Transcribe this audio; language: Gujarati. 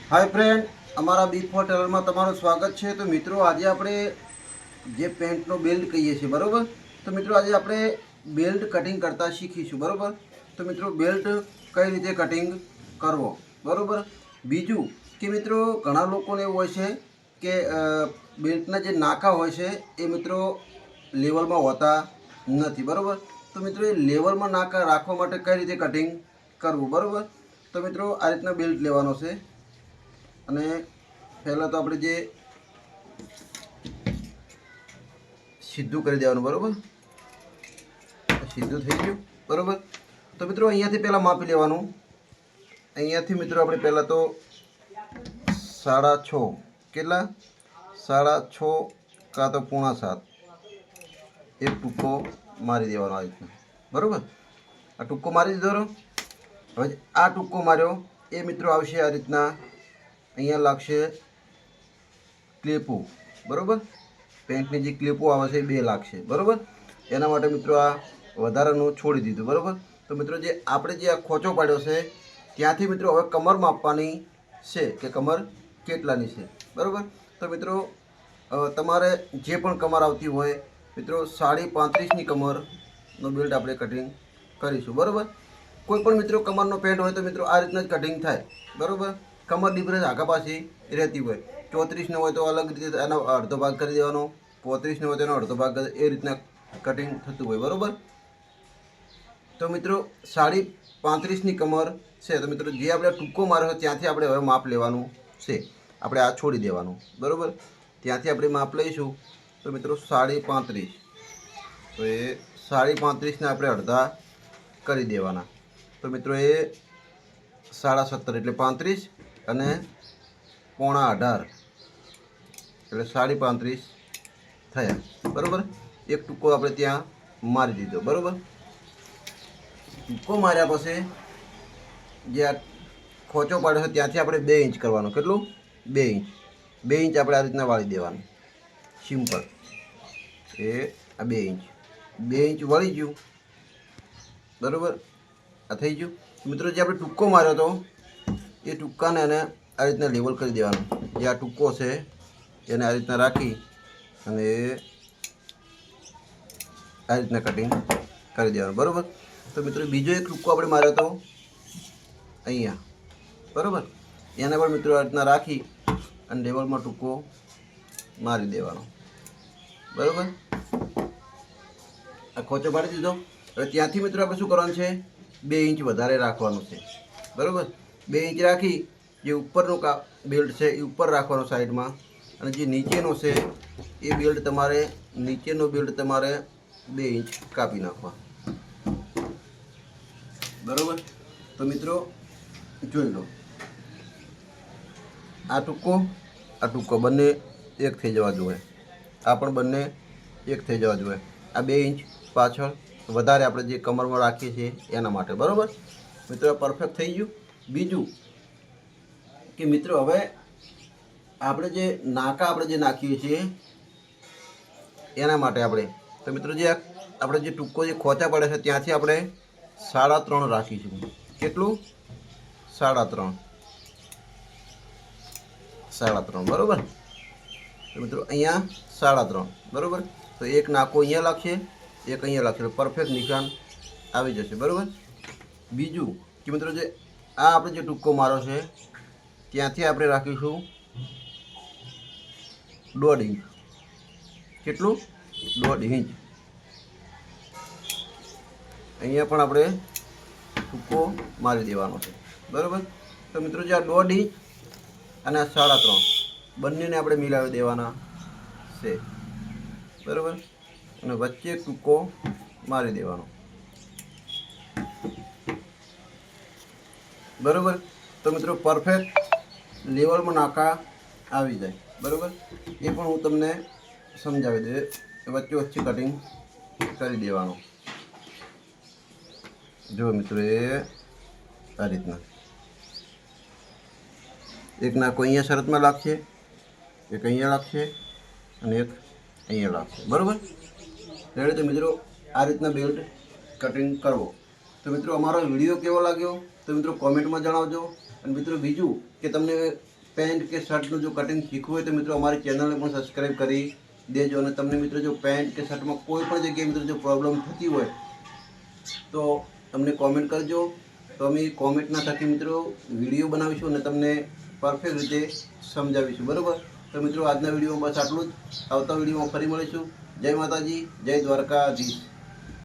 हाय फ्रेंड, अमरा B4 टेलर में तमारू स्वागत है। तो मित्रों, आज आपणे जे पेंटनो बेल्ट कहीए छीए बराबर। तो मित्रों, आज आपणे बेल्ट कटिंग करता शीखीशुं बराबर। तो मित्रों, बेल्ट कई रीते कटिंग करवो बराबर। बीजू कि मित्रों, घणा लोकोने एवुं होय छे के बेल्टना जे नाका होय छे ए मित्रों लेवल में होता नथी बराबर। तो मित्रों, लेवल में नाका राखवा माटे कई रीते कटिंग करवुं बराबर। तो मित्रों, आ रीतना बेल्ट लेवानो छे અને પહેલાં તો આપણે જે સીધું કરી દેવાનું બરાબર। સીધું થઈ ગયું બરાબર। તો મિત્રો અહીંયાથી પહેલાં માપી લેવાનું। અહીંયાથી મિત્રો આપણે પહેલાં તો 6.5 કેટલા 6.5 કાં તો 6.25 એક ટૂંકો મારી દેવાનો આ રીતના બરાબર। આ ટૂંકો મારી દીધો। હવે આ ટૂંકો માર્યો એ મિત્રો આવશે આ રીતના। અહીંયા લાગશે ક્લિપો બરાબર। પેન્ટની જે ક્લિપો આવે છે એ 2 લાગશે બરાબર। એના માટે મિત્રો આ વધારાનું છોડી દીધું બરાબર। તો મિત્રો જે આપણે જે આ ખોચો પાડ્યો છે ત્યાંથી મિત્રો હવે કમર માપવાની છે કે કમર કેટલાની છે બરાબર। તો મિત્રો તમારે જે પણ કમર આવતી હોય મિત્રો 35.5ની કમરનો બેલ્ટ આપણે કટિંગ કરીશું બરાબર। કોઈ પણ મિત્રો કમરનો પેન્ટ હોય તો મિત્રો આ રીતના જ કટિંગ થાય બરાબર। कमर डिफरेंस आगा पासी रहती हो 34 ने हो तो अलग रीते अर्धो भाग कर देवानो 35 ने हो तो अर्धो भाग ए रीतना कटिंग थतुं होय बराबर। तो मित्रों 35.5 कमर है। तो मित्रों जे आपणे टूंको मार्यो त्यांथी आपणे हवे माप लेवानुं छे। आपणे आ छोड़ी देवानुं बराबर। त्यांथी आपणे माप लईशुं। तो मित्रों 35.5 तो ये 35.5 ने आपणे अर्धा करी देवाना। तो मित्रों ये 17.5 એટલે 35 અને 17.5 એટલે 35.5 થયા બરાબર। એક ટૂંકો આપણે ત્યાં મારી દીધો બરાબર। ટૂંકો માર્યા પછી જે આ ખોચો પાડ્યો છે ત્યાંથી આપણે 2 ઇંચ કરવાનું। કેટલું 2 ઇંચ 2 ઇંચ આપણે આ રીતના વાળી દેવાનું સિમ્પલ। એ આ 2 ઇંચ 2 ઇંચ વળી ગયું બરાબર। આ થઈ ગયું। मित्रों जे आपणे टूंको मार्यो तो ये टूंका ने आ रीतना लेवल कर देवानुं। जे आ टूंको छे एने आ रीतना राखी अने आ रीतना कटिंग कर देवानुं बराबर। तो मित्रों बीजो एक टूंको आपणे मार्यो तो अहींया बराबर। एने पण मित्रों आ रीतना राखी अने लेवल में टूंको मारी देवानो बराबर। आ खोचो पाडी दीधो। हवे त्यांथी मित्रों आपणे शुं करवानुं छे 2 इंच વધારે રાખવાનું છે બરાબર। 2 इंच રાખી જે ઉપરનો બેલ્ટ છે એ ઉપર રાખવાનો સાઈડમાં અને જે નીચેનો છે એ બેલ્ટ તમારે નીચેનો બેલ્ટ તમારે 2 इंच કાપી નાખવા બરાબર। તો મિત્રો જોઈ લો આ ટૂંકો બંને એક થઈ જવા જોઈએ। આ પણ બંને એક થઈ જવા જોઈએ। આ 2 इंच પાછળ વધારે આપણે જે કમરમાં રાખીએ છીએ એના માટે બરાબર। મિત્રો પરફેક્ટ થઈ ગયું। બીજું કે મિત્રો હવે આપણે જે નાકા આપણે જે નાખીએ છીએ એના માટે આપણે તો મિત્રો જે આપણે જે ટૂંકો જે ખોચા પડે છે ત્યાંથી આપણે 3.5 રાખીશું। કેટલું 3.5 બરાબર। તો મિત્રો અહીંયા 3.5 બરાબર। તો એક નાકો અહીંયા લાગશે एक अहीं लखेलू परफेक्ट निशान आई जैसे बराबर। बीजू कि मित्रों जे आ आपणे जे टूंको मारो है त्यांथी आपणे राखीशुं 1.5 इंच। केटलुं 1.5 इंच अहींया पण आपणे टूंको मारी देवानो छे बराबर। तो मित्रों जे आ 1.5 इंच अने 3.5 बंनेने आपणे मिलावी देवाना छे बराबर। અને વચ્ચે ટૂંકો મારી દેવાનો બરાબર। તો મિત્રો પરફેક્ટ લેવલમાં નાકા આવી જાય બરાબર। એ પણ હું તમને સમજાવી દઉં। વચ્ચે વચ્ચે કટિંગ કરી દેવાનો। જો મિત્રો એ આ રીતના એક નાકો અહીંયા શરતમાં લાગશે એક અહીંયા લાગશે અને એક અહીંયા લાગશે બરાબર। तो मित्रों आ रीतना बेल्ट कटिंग करवो। तो मित्रों अमारो विडियो केवो लाग्यो तो मित्रों कॉमेंट में जणावजो। अने मित्रों बीजू कि तमने પેન્ટ કે શર્ટનું જો કટિંગ શીખવું હોય તો મિત્રો અમારી ચેનલને પણ સબસ્ક્રાઈબ કરી દેજો. અને તમને મિત્રો જો પેન્ટ કે શર્ટમાં કોઈ પણ જગ્યાએ મિત્રો જો પ્રોબ્લેમ થતી હોય તો અમને કોમેન્ટ કરજો. તો અમે કોમેન્ટના થકી મિત્રો વિડીયો બનાવીશું અને તમને પરફેક્ટ રીતે સમજાવીશું. બરાબર? તો મિત્રો આજના વિડીયોમાં બસ આટલું જ. આવતા વિડીયોમાં ફરી મળીશું. જય માતાજી, જય દ્વારકાધીશ.